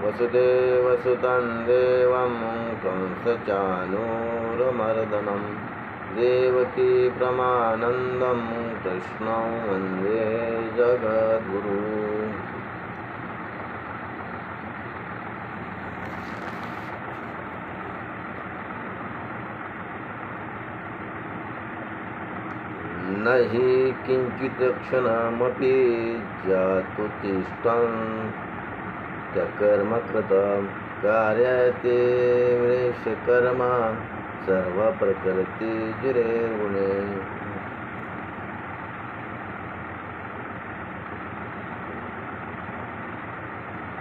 वसुदेवसुतं देवं कंसचाणूरमर्दनं देवकी परमानन्दं कृष्णं वन्दे जगद्गुरुं। न हि किञ्चित् क्षणमपि जातु तिष्ठन्त्यकर्मकृतं कार्यते वृषकर्म सर्वप्रकृतिजृम्भणे।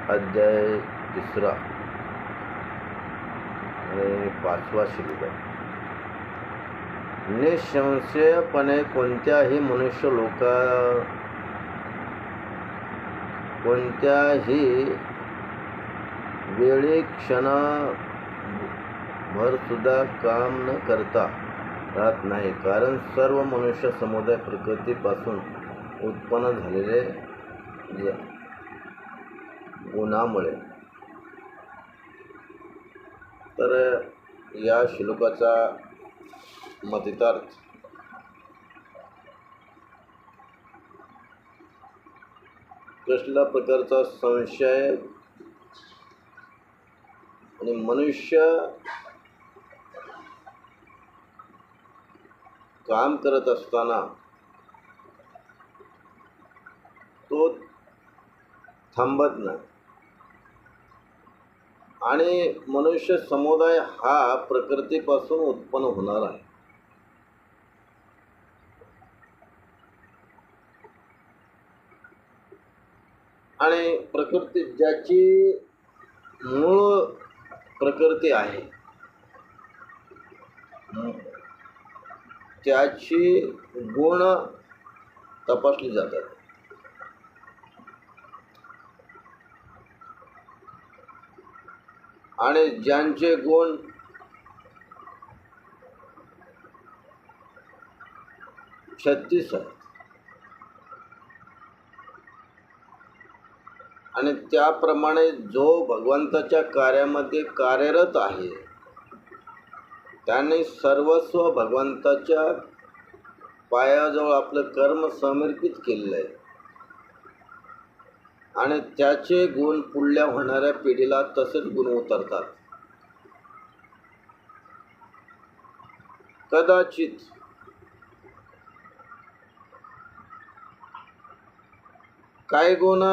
अध्याय 3 आणि 5वा श्लोक। निसंशयपणे कोणत्याही मनुष्य कोणत्याही वेळी क्षणभर सुद्धा काम न करता राहत नाही, कारण सर्व मनुष्य समुदाय प्रकृतीपासून उत्पन्न झालेले गुणामुळे। तर या श्लोकाचा मतितार्थ कसल्या प्रकारचा संशय आणि मनुष्य काम करत असताना तो थांबत नाही, आणि मनुष्य समुदाय हा प्रकृतीपासून उत्पन्न होणार आहे। आणि प्रकृती ज्याची मूळ प्रकृती आहे त्याची गुण तपासली जातात। आणि ज्यांचे गुण छत्तीस आहेत आणि त्याप्रमाणे जो भगवंताच्या कार्यामध्ये कार्यरत आहे त्याने सर्वस्व भगवंताच्या पायाजवळ आपलं कर्म समर्पित केलेलं आहे, आणि त्याचे गुण पुढल्या होणाऱ्या पिढीला तसेच गुण उतरतात। कदाचित काही गुण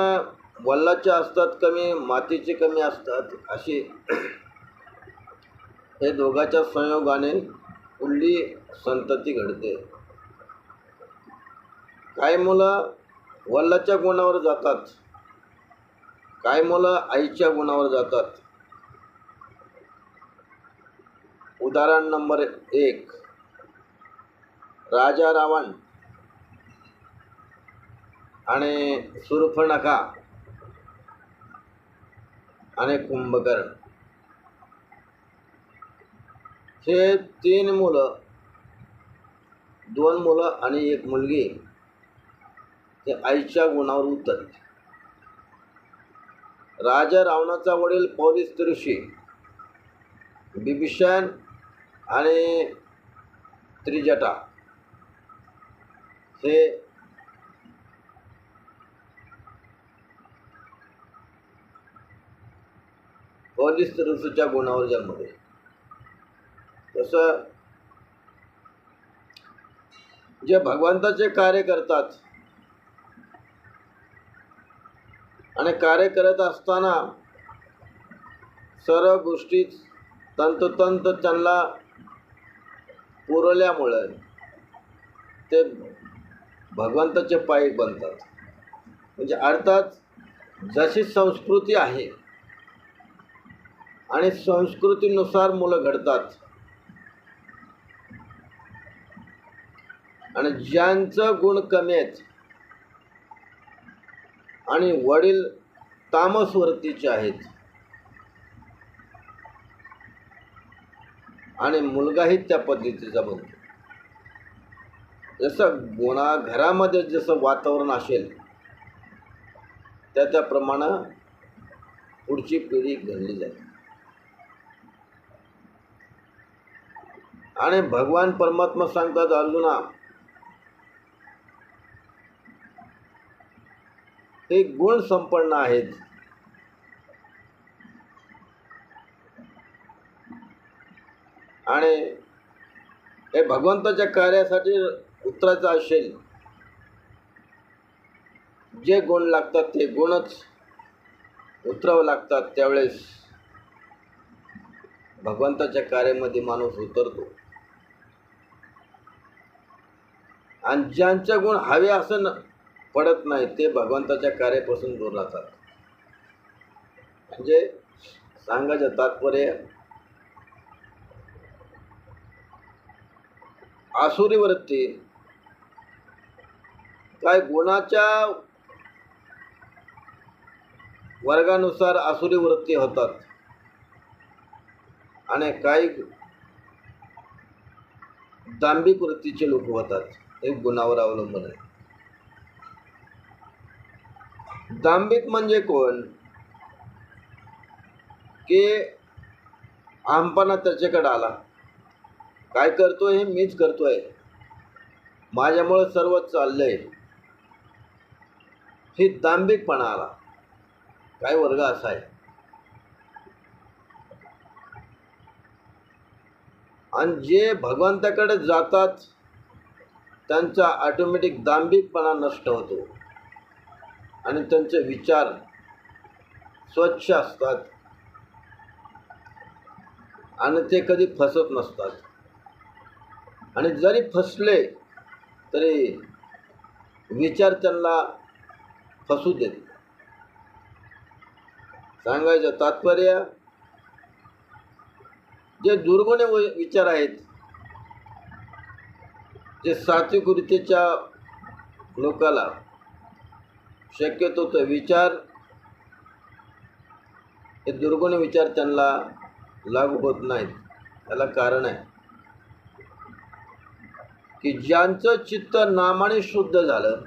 वल्लाचे असतात, कमी मातीचे कमी असतात, अशी हे दोघांच्या संयोगाने पुढली संतती घडते। काही मुलं वल्लाच्या गुणावर जातात, काही मुलं आईच्या गुणावर जातात। उदाहरण नंबर 1, राजा रावण आणि शूर्पणखा आणि कुंभकर्ण हे 3 मुलं, 2 मुलं आणि 1 मुलगी ते आईच्या गुणावर उतरले। राजा रावणाचा वडील पौलिस्त ऋषी बिभीषण आणि त्रिजटा हे पौलिस्त ऋषीच्या गुणावर जन्मले। तसं जे भगवंताचे कार्य करतात आणि कार्य करत असताना सर्व गोष्टी तंतोतंत त्यांना पुरवल्यामुळे ते भगवंताचे पायी बनतात। म्हणजे अर्थात जशी संस्कृती आहे आणि संस्कृतीनुसार मुलं घडतात, आणि ज्यांचं गुण कमी आहेत आणि वडील तामसवर्तीचे आहेत आणि मुलगाही त्या पद्धतीचा बनतो। जसं घरामध्ये जसं वातावरण असेल त्याप्रमाणे पुढची पिढी घडली जाईल. आणि भगवान परमात्मा सांगतात अर्जुना, हे गुण संपन्न आहेत. आणि हे भगवंताच्या कार्यासाठी उतरायचं असेल, जे गुण लागतात ते गुणच उतरावं लागतात. त्यावेळेस भगवंताच्या कार्यामध्ये माणूस उतरतो. आणि ज्यांचे गुण हवे असं पडत नाही ते भगवंताच्या कार्यापासून दूर राहतात. म्हणजे सांगायचं तात्पर्य, आसुरी वृत्ती काय गुणाच्या वर्गानुसार आसुरी वृत्ती होतात आणि काही दांभिक वृत्तीचे लोक होतात. हे गुणावर अवलंबून आहे. दांभिक म्हणजे कोण की आमपणा त्याच्याकडे आला, काय करतोय हे मीच करतोय, माझ्यामुळे सर्व चाललंय, हे दांभिकपणा आला. काय वर्ग असा आहे. आणि जे भगवंताकडे जातात त्यांचा ऑटोमॅटिक दांभिकपणा नष्ट होतो आणि त्यांचे विचार स्वच्छ असतात आणि ते कधी फसत नसतात. आणि जरी फसले तरी विचार त्यांना फसू देत. सांगायचं तात्पर्य, जे दुर्गुण विचार आहेत, जे सात्विक वृत्तीच्या लोकाला शक्यतो ते विचार, हे दुर्गुण विचार त्यांना लागू होत नाहीत. त्याला कारण आहे की ज्यांचं चित्त नामाने शुद्ध झालं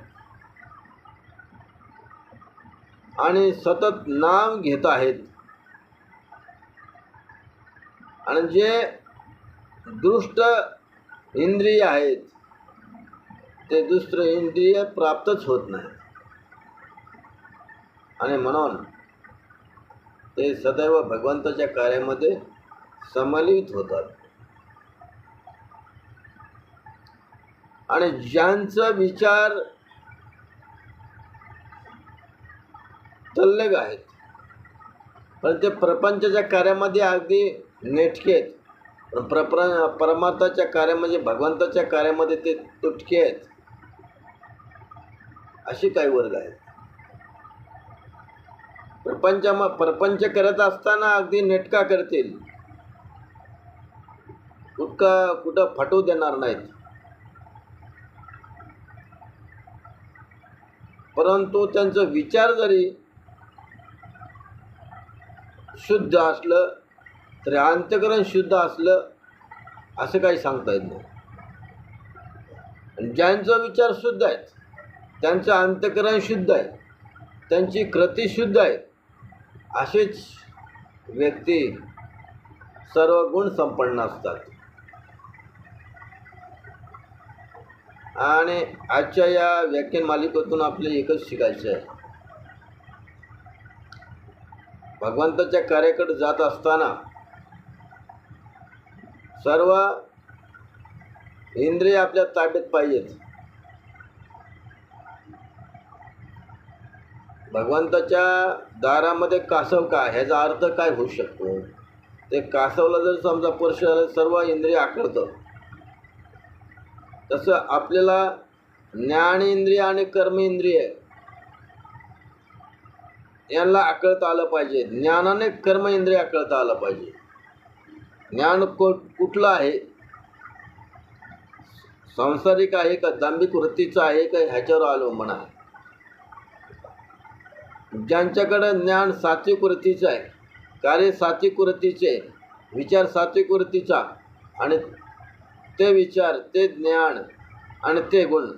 आणि सतत नाम घेत आहेत, आणि जे दुष्ट इंद्रिय आहेत ते दुष्ट इंद्रिय प्राप्तच होत नाही. आणि म्हणून ते सदैव भगवंताच्या कार्यामध्ये सम्मिलित होतात. आणि ज्यांचा विचार तल्लग आहेत पण ते प्रपंचाच्या कार्यामध्ये अगदी नेटके आहेत, पण परमार्थाच्या कार्यामध्ये भगवंताच्या कार्यामध्ये ते तुटके आहेत, असे काही वर्ग आहेत. प्रपंच करत असताना अगदी नेटका करतील, कुठं फटू देणार नाहीत. परंतु त्यांचा विचार जरी शुद्ध असलं तरी अंतःकरण शुद्ध असलं असं काही सांगता येत नाही. ज्यांचा विचार शुद्ध आहेत, त्यांचं अंतःकरण शुद्ध आहे, त्यांची कृती शुद्ध आहे, असेच व्यक्ती सर्व गुण संपन्न असतात. आणि आजच्या या व्याख्यान मालिकेतून आपल्याला एकच शिकायचं आहे, भगवंताच्या कार्याकडे जात असताना सर्व इंद्रिय आपल्या ताब्यात पाहिजेत. भगवंताच्या दारामध्ये कासव काय, ह्याचा अर्थ काय होऊ शकतो. ते कासवला जर समजा स्पर्श झाला सर्व इंद्रिय आकळतं, तसं आपल्याला ज्ञानेंद्रिय आणि कर्मेंद्रिय यांना आकळता आलं पाहिजे. ज्ञानाने कर्म इंद्रिय आकळता आलं पाहिजे. ज्ञान कुठलं आहे, सांसारिक आहे का दांभिक वृत्तीचं आहे का, ह्याच्यावर अवलंबून आहे. ज्यांच्याकडे ज्ञान सात्विक वृत्तीचं आहे, कार्य सात्विक वृत्तीचे, विचार सात्विक वृत्तीचा, आणि ते विचार, ते ज्ञान आणि ते गुण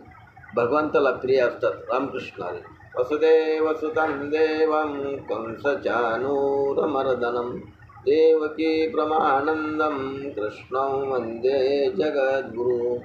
भगवंताला प्रिय असतात. रामकृष्ण हरी. वसुदेवसुतं देवं कंसचानूरमर्दनं देवकी प्रमानन्दं कृष्णं वन्दे जगद्गुरु।